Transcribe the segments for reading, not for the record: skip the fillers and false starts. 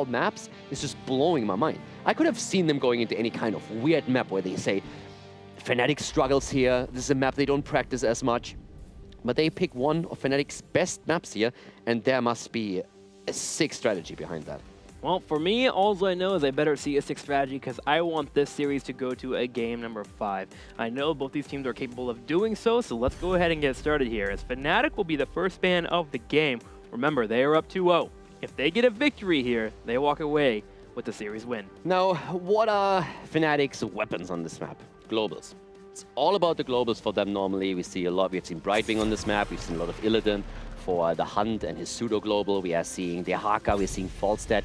maps is just blowing my mind. I could have seen them going into any kind of weird map where they say, FNATIC struggles here, this is a map they don't practice as much. But they pick one of FNATIC's best maps here, and there must be a sick strategy behind that. Well, for me, all I know is I better see a sick strategy because I want this series to go to a game number 5. I know both these teams are capable of doing so, so let's go ahead and get started here. As FNATIC will be the first ban of the game. Remember, they are up 2-0. If they get a victory here, they walk away with the series win. Now, what are FNATIC's weapons on this map? Globals. It's all about the globals for them normally. We've seen Brightwing on this map, we've seen a lot of Illidan for the Hunt and his pseudo-global. We are seeing Dehaka, we're seeing Falstad.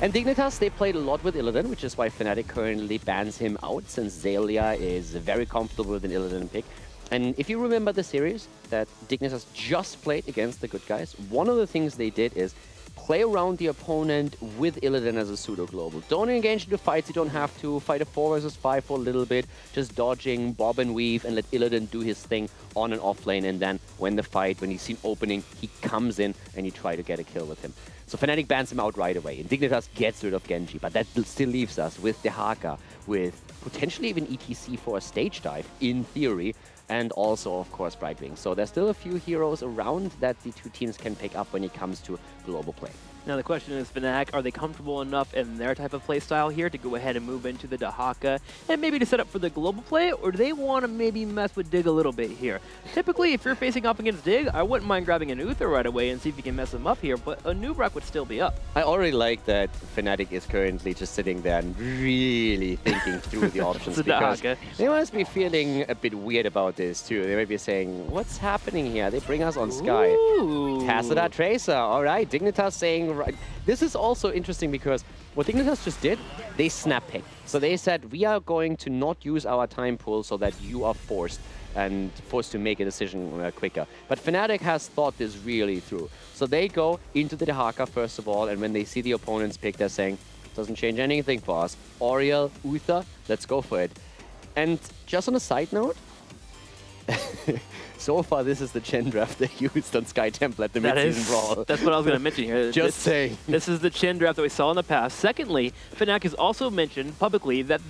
And Dignitas, they played a lot with Illidan, which is why FNATIC currently bans him out, since Xaylia is very comfortable with an Illidan pick. And if you remember the series that Dignitas just played against the good guys, one of the things they did is play around the opponent with Illidan as a pseudo-global. Don't engage into fights, you don't have to. Fight a 4 versus 5 for a little bit, just dodging, bob and weave, and let Illidan do his thing on and off lane, and then when you see an opening, he comes in and you try to get a kill with him. So FNATIC bans him out right away, and Dignitas gets rid of Genji, but that still leaves us with Dehaka, with potentially even ETC for a stage dive, in theory, and also, of course, Brightwing. So there's still a few heroes around that the two teams can pick up when it comes to global play. Now the question is, FNATIC, are they comfortable enough in their type of play style here to go ahead and move into the Dehaka and maybe to set up for the global play, or do they want to maybe mess with Dig a little bit here? Typically, if you're facing off against Dig, I wouldn't mind grabbing an Uther right away and see if you can mess him up here, but a Nubrak would still be up. I already like that FNATIC is currently just sitting there and really thinking through the options, because they must be feeling a bit weird about this too. They might be saying, what's happening here? They bring us on Sky. Tacita Tracer, all right. Dignitas saying, right. This is also interesting because what Dignitas just did, they snap picked. So they said, we are going to not use our time pool so that you are forced to make a decision quicker. But FNATIC has thought this really through. So they go into the Dehaka first of all, and when they see the opponent's pick, they're saying, doesn't change anything for us. Auriel, Uther, let's go for it. And just on a side note, so far, this is the Chen draft they used on Sky Temple at the mid-season brawl. That's what I was going to mention here. Just saying. This is the Chen draft that we saw in the past. Secondly, FNATIC has also mentioned publicly that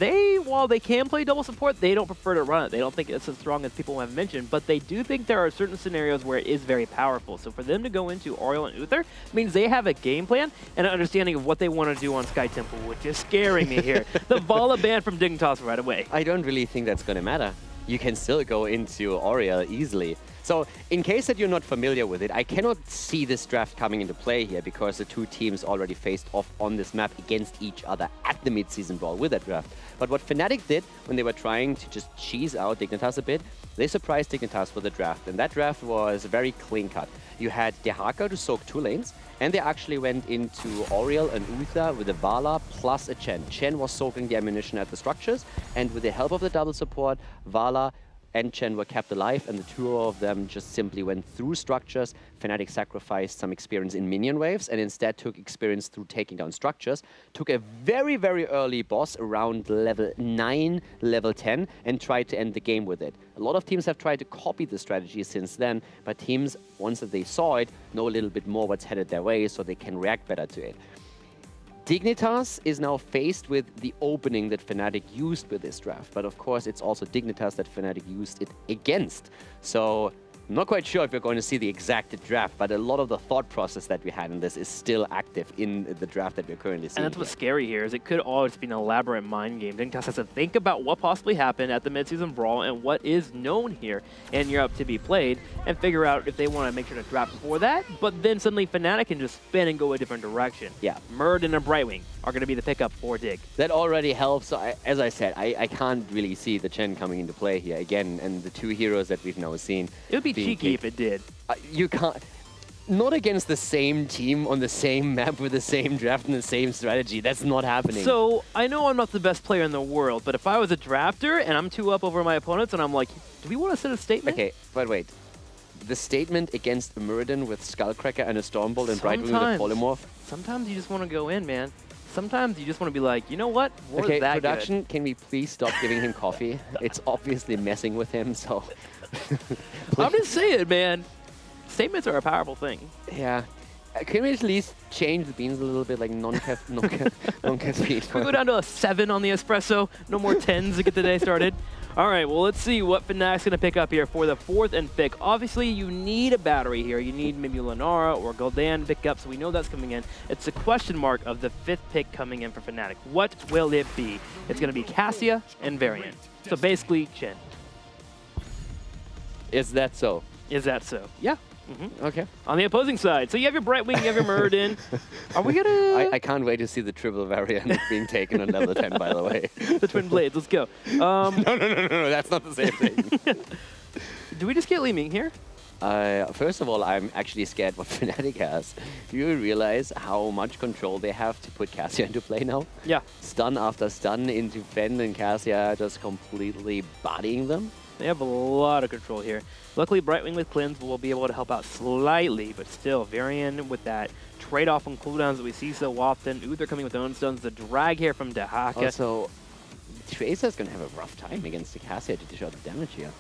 while they can play double support, they don't prefer to run it. They don't think it's as strong as people have mentioned, but they do think there are certain scenarios where it is very powerful. So for them to go into Auriel and Uther means they have a game plan and an understanding of what they want to do on Sky Temple, which is scaring me here. The Vala ban from Dignitas right away. I don't really think that's going to matter. You can still go into Auriel easily. So in case that you're not familiar with it, I cannot see this draft coming into play here because the two teams already faced off on this map against each other at the mid-season brawl with that draft. But what FNATIC did when they were trying to just cheese out Dignitas a bit, they surprised Dignitas with the draft. And that draft was very clean-cut. You had Dehaka to soak 2 lanes, and they actually went into Auriel and Uther with a Vala plus a Chen. Chen was soaking the ammunition at the structures, and with the help of the double support, Vala and Chen were kept alive, and the two of them just simply went through structures. FNATIC sacrificed some experience in minion waves and instead took experience through taking down structures, took a very, very early boss around level 9, level 10, and tried to end the game with it. A lot of teams have tried to copy the strategy since then, but teams, once that they saw it, know a little bit more what's headed their way so they can react better to it. Dignitas is now faced with the opening that FNATIC used with this draft, but of course it's also Dignitas that FNATIC used it against. So I'm not quite sure if we're going to see the exact draft, but a lot of the thought process that we had in this is still active in the draft that we're currently seeing. And that's what's scary here, is it could all just be an elaborate mind game. Dignitas has to think about what possibly happened at the mid-season brawl and what is known here in Europe to be played, and figure out if they want to make sure to draft for that, but then suddenly FNATIC can just spin and go a different direction. Yeah. Murd and a Brightwing are going to be the pickup for Dig. That already helps. So as I said, I can't really see the Chen coming into play here again, and the two heroes that we've now seen. It would be cheeky if it did. You can't. Not against the same team on the same map with the same draft and the same strategy. That's not happening. So, I know I'm not the best player in the world, but if I was a drafter and I'm 2 up over my opponents and I'm like, do we want to set a statement? Okay, but wait. The statement against a Muradin with Skullcracker and a Stormbolt and Brightwing with a Polymorph? Sometimes you just want to go in, man. Sometimes you just want to be like, you know what? Okay, production, can we please stop giving him coffee? It's obviously messing with him, so... I'm just saying, man. Statements are a powerful thing. Yeah. Can we at least change the beans a little bit, like non-caffeine? Can we go down to a 7 on the espresso? No more 10s to get the day started. All right, well, let's see what FNATIC's going to pick up here for the 4th and pick. Obviously, you need a battery here. You need maybe Lenara or Gul'dan to pick up, so we know that's coming in. It's a question mark of the 5th pick coming in for FNATIC. What will it be? It's going to be Cassia and Varian. So basically, Chen. Is that so? Is that so? Yeah. Okay. On the opposing side, so you have your Brightwing, you have your Muradin. Are we gonna? I can't wait to see the triple variant being taken on level 10. By the way, the Twin Blades. Let's go. No, that's not the same thing. Do we just get Li Ming here? First of all, I'm actually scared what FNATIC has. Do you realize how much control they have to put Cassia into play now? Yeah. Stun after stun into Fen, and Cassia just completely bodying them. They have a lot of control here. Luckily, Brightwing with Cleanse will be able to help out slightly, but still, Varian with that trade-off on cooldowns that we see so often. Ooh, they're coming with their own stuns. The drag here from Dehaka. Also, Tracer's going to have a rough time against the Cassia to dish out the damage here.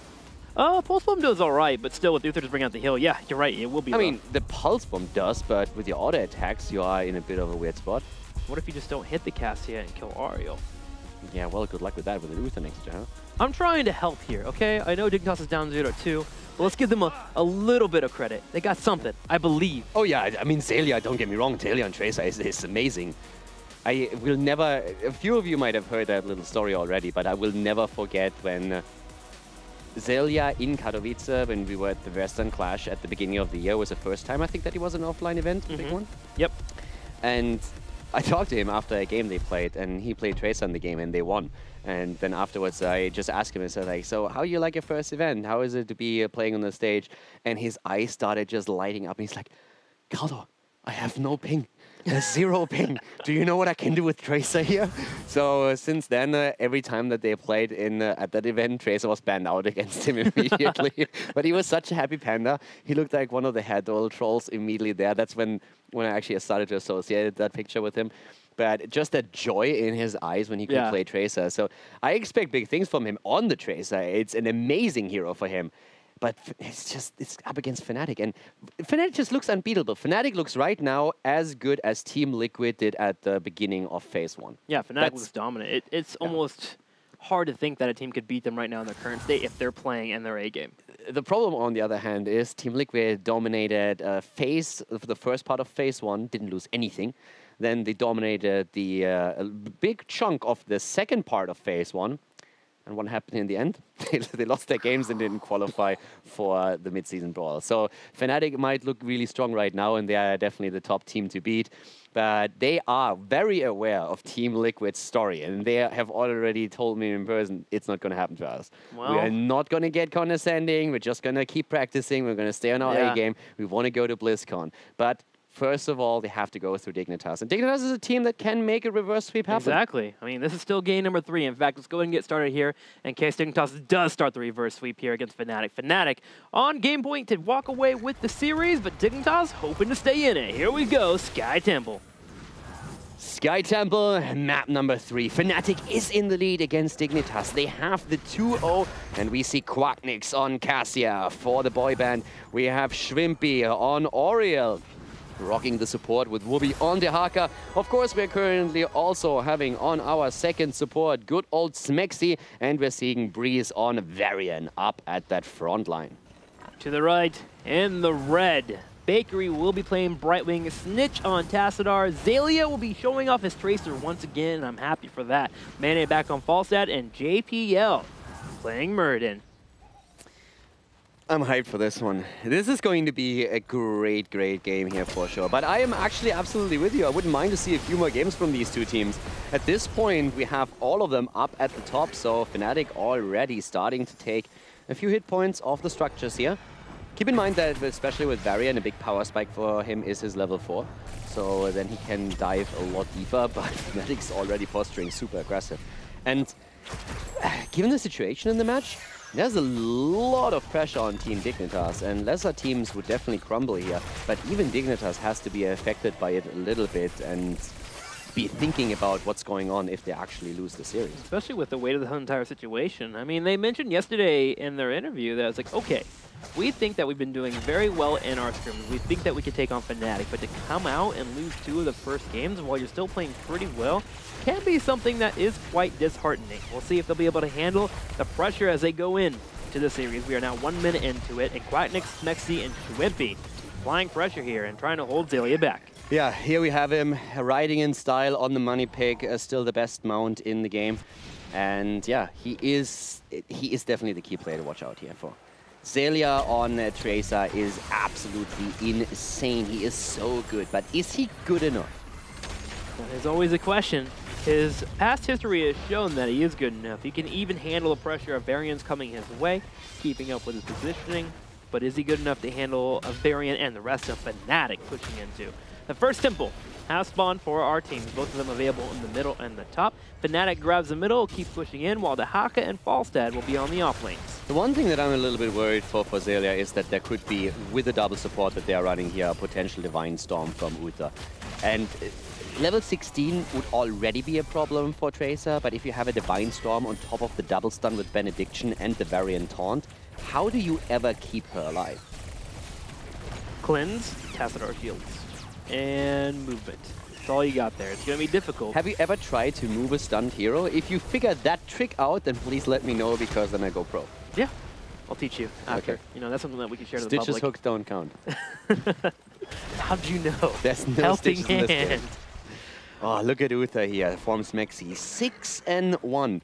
Pulse Bomb does all right, but still with Uther just bringing out the heal, yeah, you're right, it will be I mean, the Pulse Bomb does, but with your auto attacks, you are in a bit of a weird spot. What if you just don't hit the Cassia and kill Ariel? Yeah, well, good luck with that with the Uther next to her. I'm trying to help here, okay? I know Dignitas is down 0-2, but let's give them a little bit of credit. They got something, I believe. Oh yeah, I mean, Xaylia, don't get me wrong, Xaylia and Tracer is amazing. I will never, a few of you might have heard that little story already, but I will never forget when Xaylia in Katowice, when we were at the Western Clash at the beginning of the year, was the first time I think that it was an offline event, big one. Yep. And I talked to him after a game they played, and he played Tracer in the game, and they won. And then afterwards, I just asked him and said, like, so how you like your first event? How is it to be playing on the stage? And his eyes started just lighting up, and he's like, Caldo, I have no ping. There's 0 ping. Do you know what I can do with Tracer here? So since then, every time that they played in at that event, Tracer was banned out against him immediately. But he was such a happy panda. He looked like one of the head oil trolls immediately there. That's when I actually started to associate that picture with him. But just that joy in his eyes when he could play Tracer. So I expect big things from him on the Tracer. It's an amazing hero for him. But it's up against FNATIC. And FNATIC just looks unbeatable. FNATIC looks right now as good as Team Liquid did at the beginning of Phase 1. Yeah, FNATIC looks dominant. It's almost hard to think that a team could beat them right now in their current state if they're playing in their A game. The problem, on the other hand, is Team Liquid dominated the first part of Phase 1, didn't lose anything. Then they dominated the big chunk of the second part of Phase 1. And what happened in the end? They lost their games and didn't qualify for the mid-season brawl. So FNATIC might look really strong right now, and they are definitely the top team to beat. But they are very aware of Team Liquid's story, and they have already told me in person, it's not going to happen to us. Well, we are not going to get condescending. We're just going to keep practicing. We're going to stay on our A game. We want to go to BlizzCon. But first of all, they have to go through Dignitas. And Dignitas is a team that can make a reverse sweep happen. Exactly. I mean, this is still game number 3. In fact, let's go ahead and get started here in case Dignitas does start the reverse sweep here against FNATIC. FNATIC on game point to walk away with the series, but Dignitas hoping to stay in it. Here we go, Sky Temple. Sky Temple, map number 3. FNATIC is in the lead against Dignitas. They have the 2-0, and we see Quacknix on Cassia for the boy band. We have Shrimpy on Oriel, rocking the support with Wooby on Dehaka. Of course, we're currently also having on our second support good old Smexy, and we're seeing Breeze on Varian up at that front line. To the right, in the red, Bakery will be playing Brightwing, Snitch on Tassadar, Xaylia will be showing off his Tracer once again, and I'm happy for that. Mane back on Falstad, and JPL playing Muradin. I'm hyped for this one. This is going to be a great, great game here for sure. But I am actually absolutely with you. I wouldn't mind to see a few more games from these two teams. At this point, we have all of them up at the top, so FNATIC already starting to take a few hit points off the structures here. Keep in mind that, especially with Varian, a big power spike for him is his level 4. So then he can dive a lot deeper, but FNATIC's already posturing super aggressive. And given the situation in the match, there's a lot of pressure on Team Dignitas, and lesser teams would definitely crumble here. But even Dignitas has to be affected by it a little bit and be thinking about what's going on if they actually lose the series. Especially with the weight of the entire situation. I mean, they mentioned yesterday in their interview that it's like, okay, We think that we've been doing very well in our scrims. We think that we could take on FNATIC, but to come out and lose 2 of the first games while you're still playing pretty well can be something that is quite disheartening. We'll see if they'll be able to handle the pressure as they go in to the series. We are now 1 minute into it, and Quacknix, Smexy, and Twimpy applying pressure here and trying to hold Xaylia back. Yeah, here we have him riding in style on the money pick, still the best mount in the game. And yeah, he is definitely the key player to watch out here for. Xaylia on Tracer is absolutely insane. He is so good, but is he good enough? Well, there's always a question. His past history has shown that he is good enough. He can even handle the pressure of variants coming his way, keeping up with his positioning. But is he good enough to handle a variant and the rest of FNATIC pushing into? The first temple has spawned for our teams, both of them available in the middle and the top. FNATIC grabs the middle, keeps pushing in, while the Haka and Falstad will be on the off lanes. The one thing that I'm a little bit worried for Xaylia is that there could be, with the double support that they are running here, a potential Divine Storm from Uther. And level 16 would already be a problem for Tracer, but if you have a Divine Storm on top of the double stun with Benediction and the Variant Taunt, how do you ever keep her alive? Cleanse, Tassadar shields, and movement. That's all you got there. It's going to be difficult. Have you ever tried to move a stunned hero? If you figure that trick out, then please let me know, because then I go pro. Yeah, I'll teach you after. Okay. You know, that's something that we can share to the public. Stitches hooks don't count. How'd you know? There's no Helping stitches in this game. hand. Oh, look at Uther here, forms Mexi. 6-1.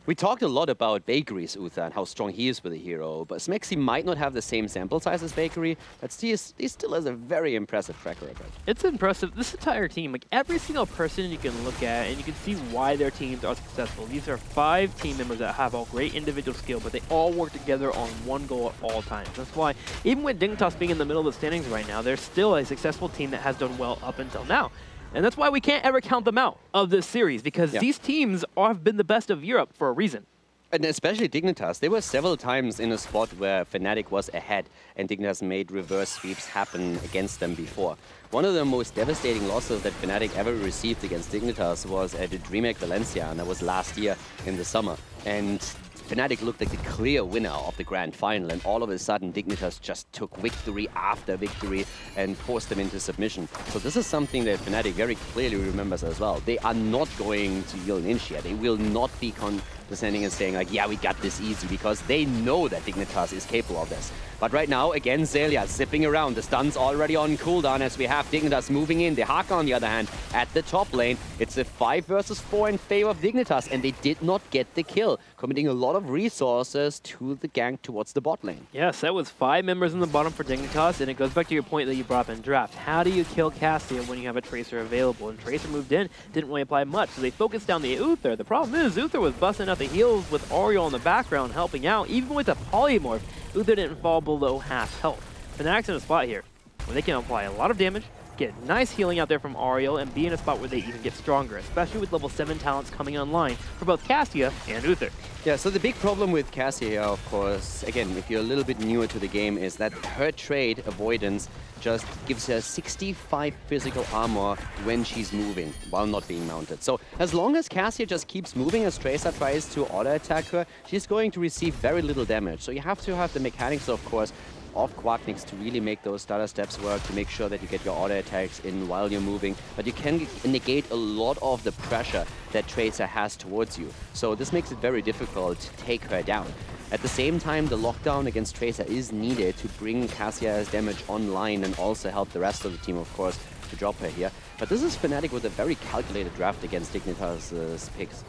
We talked a lot about Bakery's Uther and how strong he is with a hero, but Smexy might not have the same sample size as Bakery, but he still has a very impressive track record. It's impressive. This entire team, like every single person you can look at, and you can see why their teams are successful. These are 5 team members that have all great individual skill, but they all work together on one goal at all times. That's why, even with Dignitas being in the middle of the standings right now, they're still a successful team that has done well up until now. And that's why we can't ever count them out of this series, because these teams have been the best of Europe for a reason. And especially Dignitas. They were several times in a spot where FNATIC was ahead and Dignitas made reverse sweeps happen against them before. One of the most devastating losses that FNATIC ever received against Dignitas was at the DreamHack Valencia, and that was last year in the summer. And FNATIC looked like the clear winner of the grand final, and all of a sudden Dignitas just took victory after victory and forced them into submission. So this is something that FNATIC very clearly remembers as well. They are not going to yield an inch here. They will not be condescending and saying like, yeah, we got this easy, because they know that Dignitas is capable of this. But right now, again, Xaylia zipping around. The stun's already on cooldown as we have Dignitas moving in. The Haka, on the other hand, at the top lane. It's a 5 versus 4 in favor of Dignitas, and they did not get the kill, committing a lot of resources to the gank towards the bot lane. Yes, that was 5 members in the bottom for Dignitas, and it goes back to your point that you brought up in draft. How do you kill Cassia when you have a Tracer available? And Tracer moved in, didn't really apply much, so they focused down the Uther. The problem is, Uther was busting out the heals with Oriole in the background helping out. Even with a polymorph, Uther didn't fall below half health. FNATIC's in a spot here where they can apply a lot of damage, get nice healing out there from Ariel, and be in a spot where they even get stronger, especially with level 7 talents coming online for both Cassia and Uther. Yeah, so the big problem with Cassia here, of course, again, if you're a little bit newer to the game, is that her trade, Avoidance, just gives her 65 physical armor when she's moving, while not being mounted. So as long as Cassia just keeps moving as Tracer tries to auto-attack her, she's going to receive very little damage. So you have to have the mechanics, of course, of Quacknix to really make those stutter steps work, to make sure that you get your auto attacks in while you're moving, but you can negate a lot of the pressure that Tracer has towards you. So this makes it very difficult to take her down. At the same time, the lockdown against Tracer is needed to bring Cassia's damage online and also help the rest of the team, of course, to drop her here. But this is FNATIC with a very calculated draft against Dignitas' picks.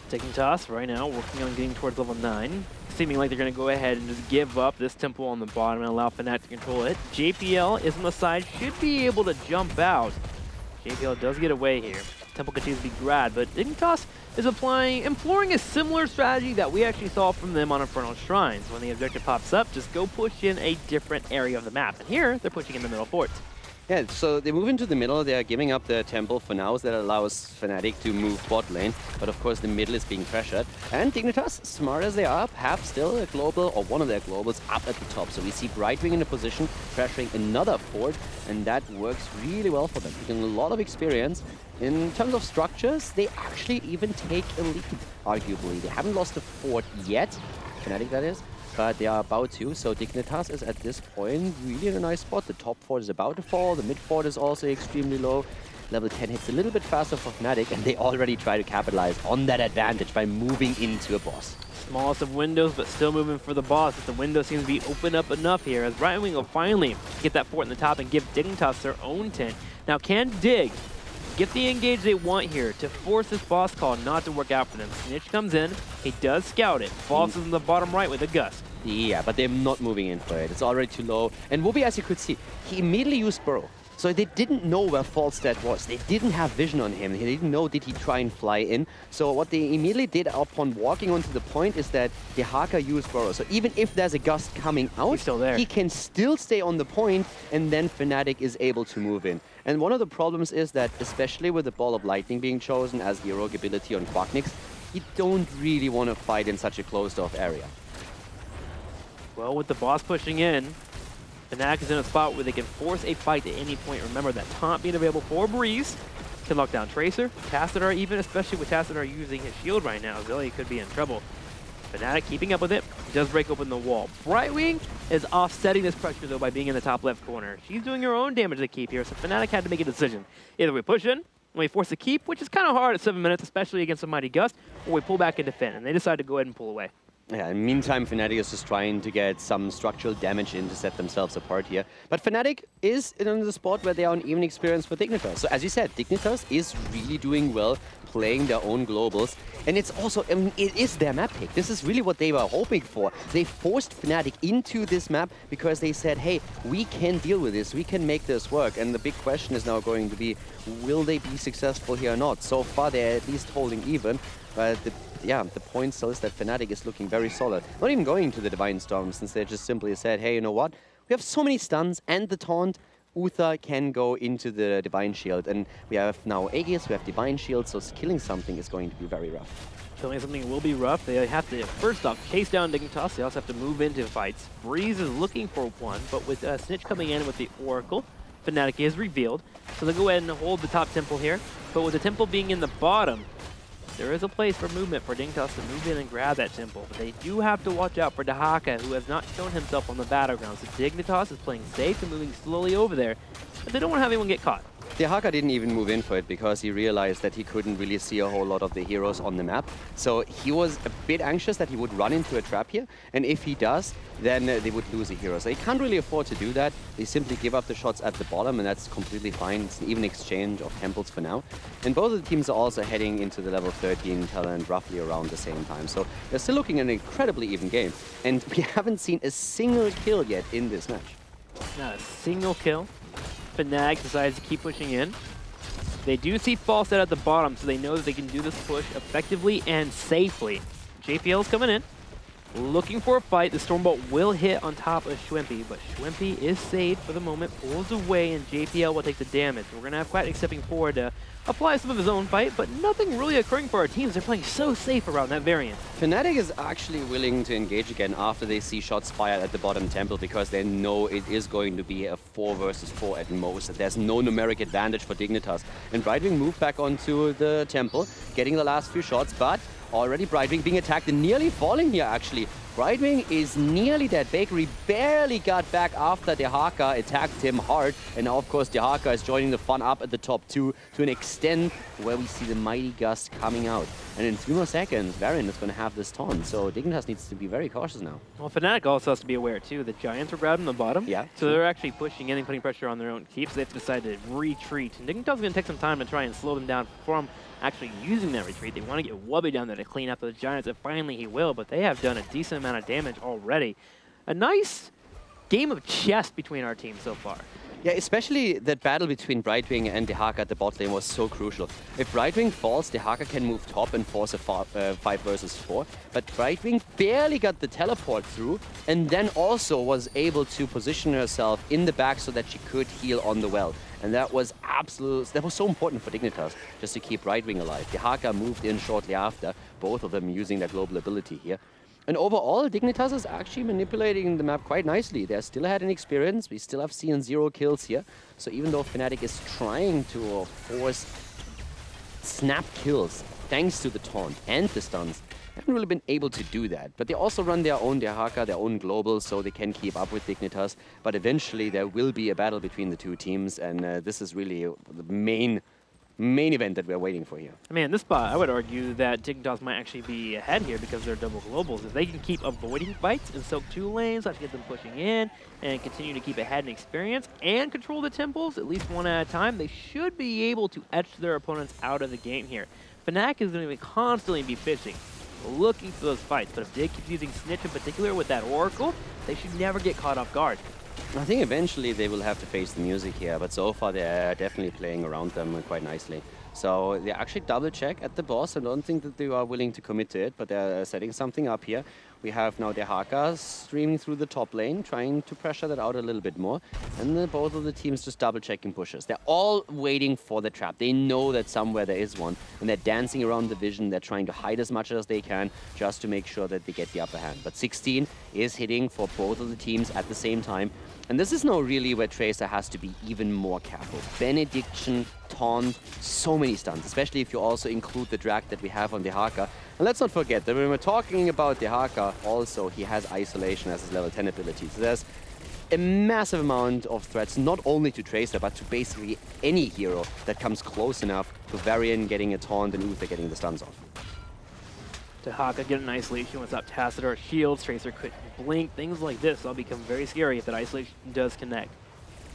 Dignitas right now working on getting towards level 9. Seeming like they're going to go ahead and just give up this temple on the bottom and allow FNATIC to control it. JPL is on the side, should be able to jump out. JPL does get away here. Temple continues to be grabbed, but Dignitas is employing a similar strategy that we actually saw from them on Infernal Shrines. When the objective pops up, just go push in a different area of the map. And here, they're pushing in the middle fort. Yeah, so they move into the middle, they are giving up the temple for now, so that allows FNATIC to move bot lane, but of course the middle is being pressured. And Dignitas, smart as they are, have still a global, or one of their globals, up at the top. So we see Brightwing in a position, pressuring another fort, and that works really well for them. Getting a lot of experience. In terms of structures, they actually even take a lead, arguably. They haven't lost a fort yet, FNATIC that is, but they are about to. So Dignitas is at this point really in a nice spot. The top fort is about to fall. The mid fort is also extremely low. Level 10 hits a little bit faster for FNATIC, and they already try to capitalize on that advantage by moving into a boss. Smallest of windows, but still moving for the boss. As the window seems to be open up enough here, as Right Wing will finally get that fort in the top and give Dignitas their own 10. Now, can Dig get the engage they want here to force this boss call not to work out for them? Snitch comes in, he does scout it, falls in the bottom right with a gust. Yeah, but they're not moving in for it. It's already too low. And Whoopi, as you could see, he immediately used Burrow. So they didn't know where Falstad was. They didn't have vision on him. They didn't know did he try and fly in. So what they immediately did upon walking onto the point is that Dehaka used Burrow. So even if there's a gust coming out, he's still there. He can still stay on the point, and then FNATIC is able to move in. And one of the problems is that, especially with the Ball of Lightning being chosen as the heroic ability on Quacknix, you don't really want to fight in such a closed-off area. Well, with the boss pushing in, FNATIC is in a spot where they can force a fight at any point. Remember that taunt being available for Breeze can lock down Tracer, Tassadar even, especially with Tassadar using his shield right now. Zilli could be in trouble. FNATIC keeping up with it, does break open the wall. Brightwing is offsetting this pressure though by being in the top left corner. She's doing her own damage to keep here, so FNATIC had to make a decision. Either we push in, and we force a keep, which is kind of hard at 7 minutes, especially against a Mighty Gust, or we pull back and defend, and they decide to go ahead and pull away. Yeah, in the meantime, FNATIC is just trying to get some structural damage in to set themselves apart here. But FNATIC is in the spot where they are on even experience with Dignitas. So as you said, Dignitas is really doing well, playing their own globals. And it's also, I mean, it is their map pick. This is really what they were hoping for. They forced FNATIC into this map because they said, hey, we can deal with this, we can make this work. And the big question is now going to be, will they be successful here or not? So far, they're at least holding even. But the point still is that FNATIC is looking very solid. Not even going to the Divine Storm, since they just simply said, hey, you know what? We have so many stuns and the taunt. Uther can go into the Divine Shield. And we have now Aegis, we have Divine Shield, so killing something is going to be very rough. Killing something will be rough. They have to, first off, chase down Dignitas. They also have to move into fights. Breeze is looking for one, but with Snitch coming in with the Oracle, FNATIC is revealed. So they'll go ahead and hold the top temple here. But with the temple being in the bottom, there is a place for movement for Dignitas to move in and grab that temple. But they do have to watch out for Dehaka, who has not shown himself on the battleground. So Dignitas is playing safe and moving slowly over there, but they don't want to have anyone get caught. Dehaka didn't even move in for it because he realized that he couldn't really see a whole lot of the heroes on the map. So he was a bit anxious that he would run into a trap here. And if he does, then they would lose a hero. So they can't really afford to do that. They simply give up the shots at the bottom, and that's completely fine. It's an even exchange of temples for now. And both of the teams are also heading into the level 13 talent roughly around the same time. So they're still looking at an incredibly even game. And we haven't seen a single kill yet in this match. Not a single kill. FNATIC decides to keep pushing in. They do see Falstad at the bottom, so they know that they can do this push effectively and safely. JPL's coming in, looking for a fight. The Stormbolt will hit on top of Schwempy, but Schwempy is saved for the moment, pulls away, and JPL will take the damage. We're going to have Quacknix stepping forward to apply some of his own fight, but nothing really occurring for our teams. They're playing so safe around that variant. FNATIC is actually willing to engage again after they see shots fired at the bottom temple because they know it is going to be a 4 versus 4 at most. There's no numeric advantage for Dignitas. And Brightwing moved back onto the temple, getting the last few shots, but already Brightwing being attacked and nearly falling here actually. Brightwing is nearly dead. Bakery barely got back after Dehaka attacked him hard. And now, of course, Dehaka is joining the fun up at the top 2 to an extent where we see the Mighty Gust coming out. And in 3 more seconds, Varian is going to have this taunt. So Dignitas needs to be very cautious now. Well, FNATIC also has to be aware, too. The Giants were grabbing the bottom. Yeah. So they're actually pushing in and putting pressure on their own keeps. They've decided to retreat. And Dignitas is going to take some time to try and slow them down from actually using that retreat. They want to get Wubby down there to clean up the Giants, and finally he will, but they have done a decent amount of damage already. A nice game of chess between our teams so far. Yeah, especially that battle between Brightwing and Dehaka at the bot lane was so crucial. If Brightwing falls, Dehaka can move top and force a 5 versus 4. But Brightwing barely got the teleport through, and then also was able to position herself in the back so that she could heal on the well. And that was so important for Dignitas, just to keep Brightwing alive. Dehaka moved in shortly after, both of them using their global ability here. And overall, Dignitas is actually manipulating the map quite nicely. They still had an experience. We still have seen 0 kills here. So even though FNATIC is trying to force snap kills, thanks to the taunt and the stuns, haven't really been able to do that. But they also run their own Dehaka, their own global, so they can keep up with Dignitas. But eventually there will be a battle between the two teams, and this is really the main event that we're waiting for here. I mean, in this spot, I would argue that Dignitas might actually be ahead here because they're double globals. If they can keep avoiding fights and soak 2 lanes, actually get them pushing in, and continue to keep ahead in experience, and control the temples, at least one at a time, they should be able to etch their opponents out of the game here. FNATIC is going to constantly be fishing, looking for those fights, but if Dig keeps using Snitch in particular with that Oracle, they should never get caught off guard. I think eventually they will have to face the music here, but so far they're definitely playing around them quite nicely. So they actually double check at the boss. I don't think that they are willing to commit to it, but they're setting something up here. We have now Dehaka streaming through the top lane, trying to pressure that out a little bit more. And both of the teams just double checking pushes. They're all waiting for the trap. They know that somewhere there is one, and they're dancing around the vision. They're trying to hide as much as they can just to make sure that they get the upper hand. But 16 is hitting for both of the teams at the same time. And this is now really where Tracer has to be even more careful. Benediction, taunt, so many stuns, especially if you also include the drag that we have on Dehaka. And let's not forget that when we're talking about Dehaka, also he has isolation as his level 10 ability. So there's a massive amount of threats, not only to Tracer, but to basically any hero that comes close enough to Varian getting a taunt and Uther getting the stuns off. Dehaka get an isolation without Tacit or shields. Tracer could blink. Things like this all become very scary if that isolation does connect.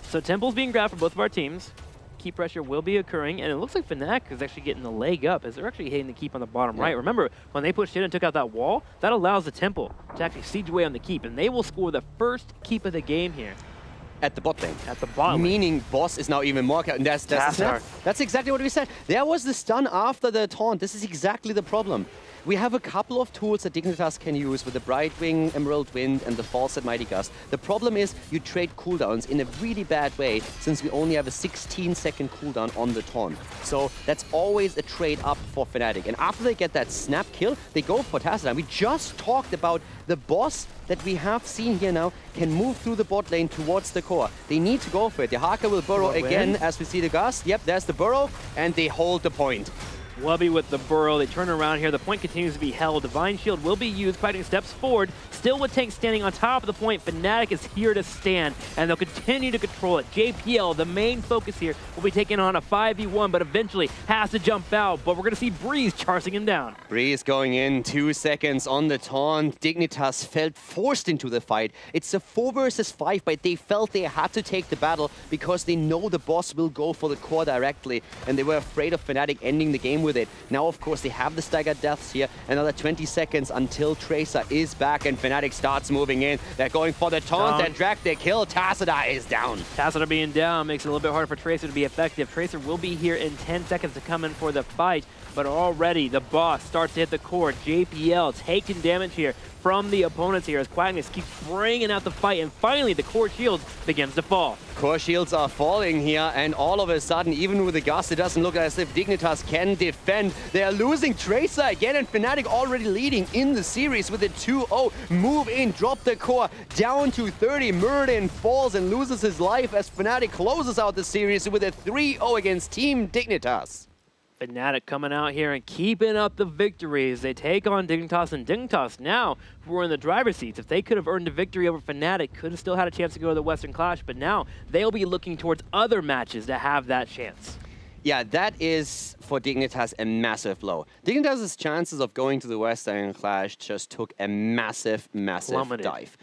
So Temple's being grabbed for both of our teams. Keep pressure will be occurring, and it looks like FNATIC is actually getting the leg up as they're actually hitting the keep on the bottom right. Remember, when they pushed in and took out that wall, that allows the Temple to actually siege away on the keep, and they will score the first keep of the game here. At the bot lane. At the bottom. Meaning boss is now even more... That's exactly what we said. There was the stun after the taunt. This is exactly the problem. We have a couple of tools that Dignitas can use with the Brightwing, Emerald Wind, and the Falset Mighty Gust. The problem is you trade cooldowns in a really bad way since we only have a 16-second cooldown on the taunt. So that's always a trade up for FNATIC. And after they get that snap kill, they go for Tacit. And we just talked about the boss that we have seen here now can move through the bot lane towards the core. They need to go for it. Dehaka will burrow again as we see the Gust. Yep, there's the burrow, and they hold the point. Wubby with the burrow. They turn around here. The point continues to be held. Divine Shield will be used. Fighting steps forward. Still with Tank standing on top of the point. FNATIC is here to stand, and they'll continue to control it. JPL, the main focus here, will be taking on a 5v1, but eventually has to jump out. But we're going to see Breeze charging him down. Breeze going in, 2 seconds on the taunt. Dignitas felt forced into the fight. It's a 4 versus 5, but they felt they had to take the battle because they know the boss will go for the core directly, and they were afraid of FNATIC ending the game with it. Now, of course, they have the staggered deaths here. Another 20 seconds until Tracer is back and FNATIC starts moving in. They're going for the taunt, they drag, they kill. Tacit is down. Tacit being down makes it a little bit harder for Tracer to be effective. Tracer will be here in 10 seconds to come in for the fight, but already the boss starts to hit the core. JPL taking damage here from the opponents here as Quagness keeps bringing out the fight, and finally the core shield begins to fall. Core shields are falling here, and all of a sudden, even with the Gust, it doesn't look as if Dignitas can defend. They are losing Tracer again, and FNATIC already leading in the series with a 2-0. Move in, drop the core down to 30. Muradin falls and loses his life as FNATIC closes out the series with a 3-0 against Team Dignitas. FNATIC coming out here and keeping up the victories. They take on Dignitas, and Dignitas now, who are in the driver's seats. If they could have earned a victory over FNATIC, could have still had a chance to go to the Western Clash, but now they'll be looking towards other matches to have that chance. Yeah, that is, for Dignitas, a massive blow. Dignitas' chances of going to the Western Clash just took a massive dive.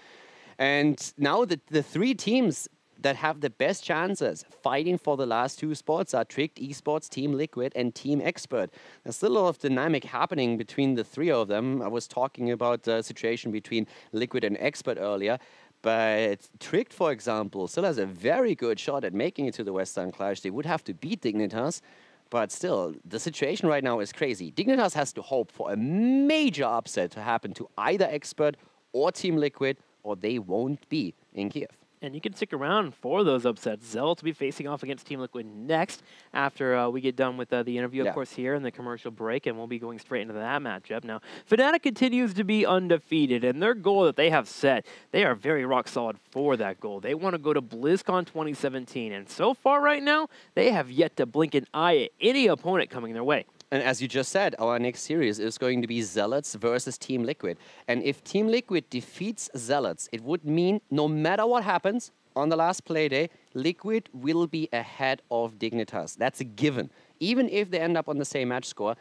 And now the 3 teams that have the best chances fighting for the last 2 spots are Tricked Esports, Team Liquid, and Team Expert. There's still a lot of dynamic happening between the 3 of them. I was talking about the situation between Liquid and Expert earlier, but Tricked, for example, still has a very good shot at making it to the Western Clash. They would have to beat Dignitas, but still, the situation right now is crazy. Dignitas has to hope for a major upset to happen to either Expert or Team Liquid, or they won't be in Kiev. And you can stick around for those upsets. Zell to be facing off against Team Liquid next after we get done with the interview, of course, here in the commercial break, and we'll be going straight into that matchup. Now, FNATIC continues to be undefeated, and their goal that they have set, they are very rock solid for that goal. They want to go to BlizzCon 2017, and so far right now, they have yet to blink an eye at any opponent coming their way. And as you just said, our next series is going to be Zealots versus Team Liquid. And if Team Liquid defeats Zealots, it would mean no matter what happens on the last play day, Liquid will be ahead of Dignitas. That's a given. Even if they end up on the same match score,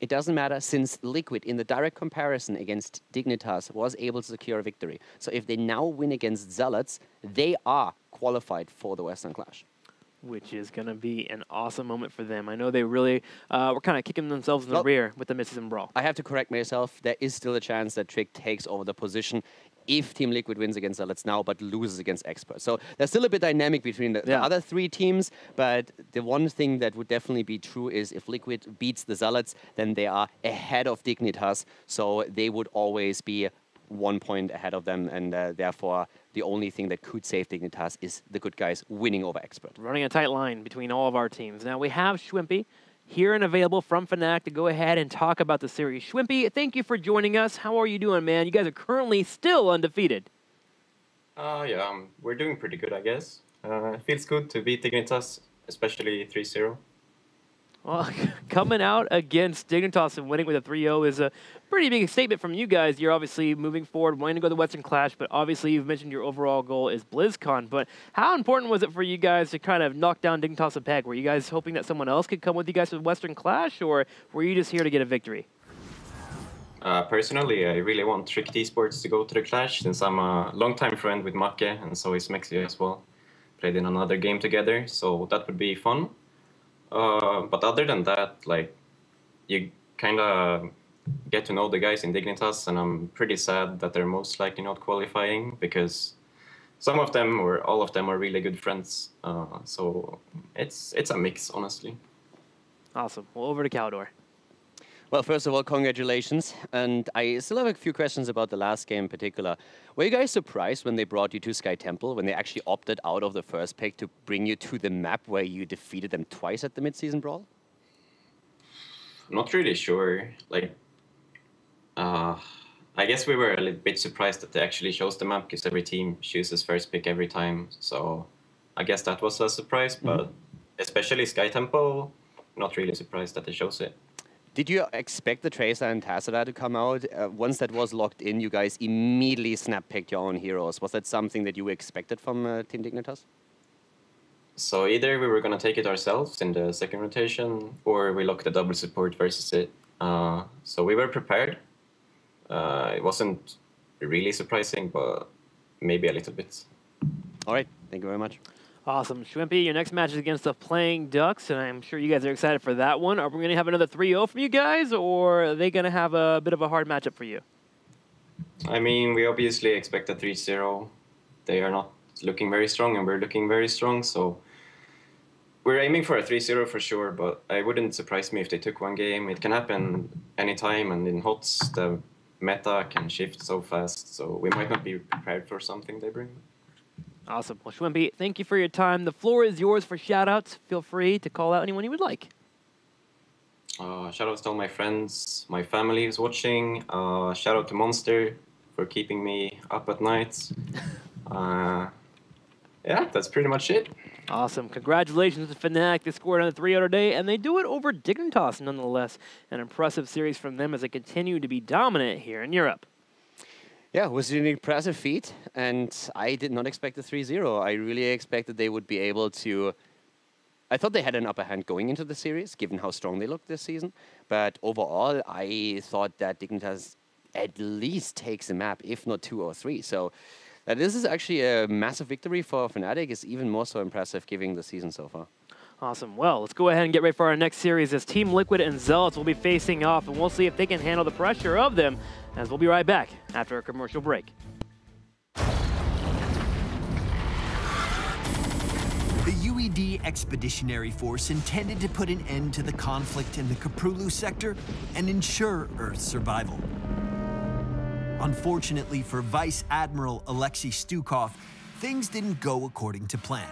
it doesn't matter, since Liquid, in the direct comparison against Dignitas, was able to secure a victory. So if they now win against Zealots, they are qualified for the Western Clash. Which is going to be an awesome moment for them. I know they really were kind of kicking themselves in the rear with the mid-season brawl. I have to correct myself. There is still a chance that Trick takes over the position if Team Liquid wins against Zealots now, but loses against Expert. So there's still a bit dynamic between the other three teams, but the one thing that would definitely be true is if Liquid beats the Zealots, then they are ahead of Dignitas, so they would always be 1 point ahead of them, and therefore the only thing that could save Dignitas is the good guys winning over Expert. Running a tight line between all of our teams. Now we have Schwimpy here and available from FNATIC to go ahead and talk about the series. Schwimpy, thank you for joining us. How are you doing, man? You guys are currently still undefeated. Yeah, we're doing pretty good, I guess. It feels good to beat Dignitas, especially 3-0. Well, coming out against Dignitas and winning with a 3-0 is a pretty big statement from you guys. You're obviously moving forward, wanting to go to the Western Clash, but obviously you've mentioned your overall goal is BlizzCon. But how important was it for you guys to kind of knock down Dignitas a peg? Were you guys hoping that someone else could come with you guys to the Western Clash, or were you just here to get a victory? Personally, I really want Trick Esports to go to the Clash, since I'm a longtime friend with Make, and so is Mexi as well. Played in another game together, so that would be fun. But other than that, like, you kind of get to know the guys in Dignitas, and I'm pretty sad that they're most likely not qualifying, because some of them or all of them are really good friends. So it's a mix, honestly. Awesome. Well, over to Caldor. Well, first of all, congratulations. And I still have a few questions about the last game in particular. Were you guys surprised when they brought you to Sky Temple, when they actually opted out of the first pick to bring you to the map where you defeated them twice at the mid-season brawl? I'm not really sure. Like, I guess we were a little bit surprised that they actually chose the map, because every team chooses first pick every time. So I guess that was a surprise, but especially Sky Temple, not really surprised that they chose it. Did you expect the Tracer and Tassada to come out? Once that was locked in, you guys immediately snap-picked your own heroes. Was that something that you expected from Team Dignitas? So either we were going to take it ourselves in the second rotation, or we locked the double support versus it. So we were prepared. It wasn't really surprising, but maybe a little bit. All right, thank you very much. Awesome. Schwimpy, your next match is against the Playing Ducks, and I'm sure you guys are excited for that one. Are we going to have another 3-0 from you guys, or are they going to have a bit of a hard matchup for you? I mean, we obviously expect a 3-0. They are not looking very strong, and we're looking very strong, so we're aiming for a 3-0 for sure, but I wouldn't surprise me if they took one game. It can happen anytime, and in HOTS, the meta can shift so fast, so we might not be prepared for something they bring. Awesome. Well, Schwimpy, thank you for your time. The floor is yours for shout-outs. Feel free to call out anyone you would like. Shout-outs to all my friends, my family is watching. Shout-out to Monster for keeping me up at night. Yeah, that's pretty much it. Awesome. Congratulations to FNATIC. They scored on the 3-0 today, and they do it over Dignitas nonetheless. An impressive series from them as they continue to be dominant here in Europe. Yeah, it was an impressive feat, and I did not expect the 3-0. I really expected they would be able to... I thought they had an upper hand going into the series, given how strong they looked this season. But overall, I thought that Dignitas at least takes the map, if not 2 or 3. So this is actually a massive victory for FNATIC. It's even more so impressive given the season so far. Awesome. Well, let's go ahead and get ready for our next series as Team Liquid and Zealots will be facing off, and we'll see if they can handle the pressure of them, as we'll be right back after a commercial break. The UED Expeditionary Force intended to put an end to the conflict in the Kaprulu sector and ensure Earth's survival. Unfortunately for Vice Admiral Alexei Stukov, things didn't go according to plan.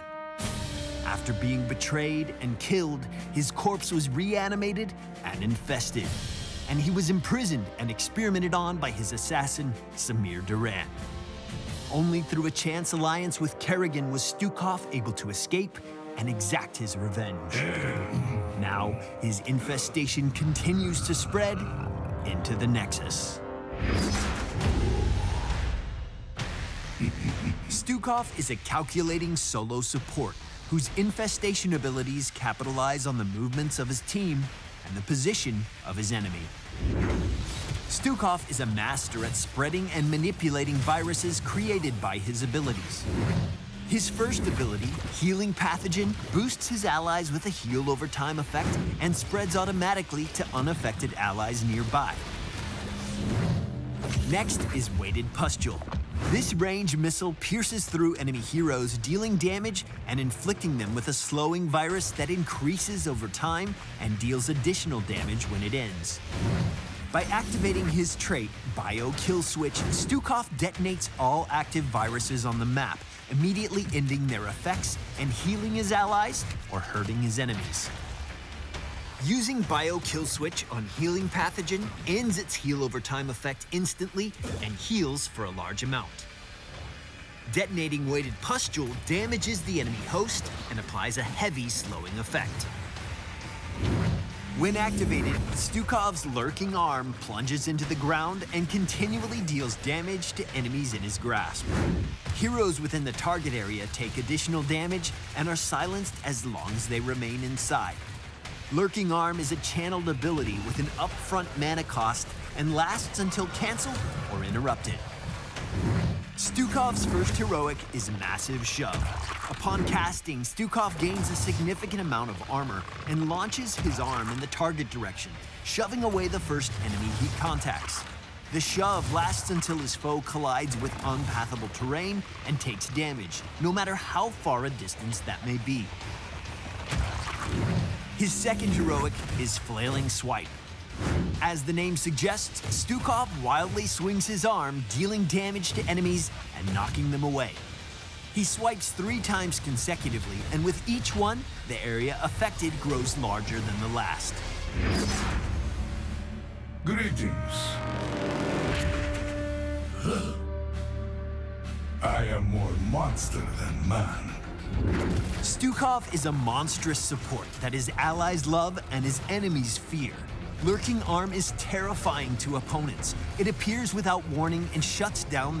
After being betrayed and killed, his corpse was reanimated and infested, and he was imprisoned and experimented on by his assassin, Samir Duran. Only through a chance alliance with Kerrigan was Stukov able to escape and exact his revenge. Now, his infestation continues to spread into the Nexus. Stukov is a calculating solo support whose infestation abilities capitalize on the movements of his team and the position of his enemy. Stukov is a master at spreading and manipulating viruses created by his abilities. His first ability, Healing Pathogen, boosts his allies with a heal over time effect and spreads automatically to unaffected allies nearby. Next is Weighted Pustule. This range missile pierces through enemy heroes, dealing damage and inflicting them with a slowing virus that increases over time and deals additional damage when it ends. By activating his trait, Bio Kill Switch, Stukov detonates all active viruses on the map, immediately ending their effects and healing his allies or hurting his enemies. Using Bio Kill Switch on Healing Pathogen ends its heal over time effect instantly and heals for a large amount. Detonating Weighted Pustule damages the enemy host and applies a heavy slowing effect. When activated, Stukov's lurking arm plunges into the ground and continually deals damage to enemies in his grasp. Heroes within the target area take additional damage and are silenced as long as they remain inside. Lurking Arm is a channeled ability with an upfront mana cost and lasts until canceled or interrupted. Stukov's first heroic is Massive Shove. Upon casting, Stukov gains a significant amount of armor and launches his arm in the target direction, shoving away the first enemy he contacts. The shove lasts until his foe collides with unpathable terrain and takes damage, no matter how far a distance that may be. His second heroic is Flailing Swipe. As the name suggests, Stukov wildly swings his arm, dealing damage to enemies and knocking them away. He swipes 3 times consecutively, and with each one, the area affected grows larger than the last. Greetings. I am more monster than man. Stukov is a monstrous support that his allies love and his enemies fear. Lurking Arm is terrifying to opponents. It appears without warning and shuts down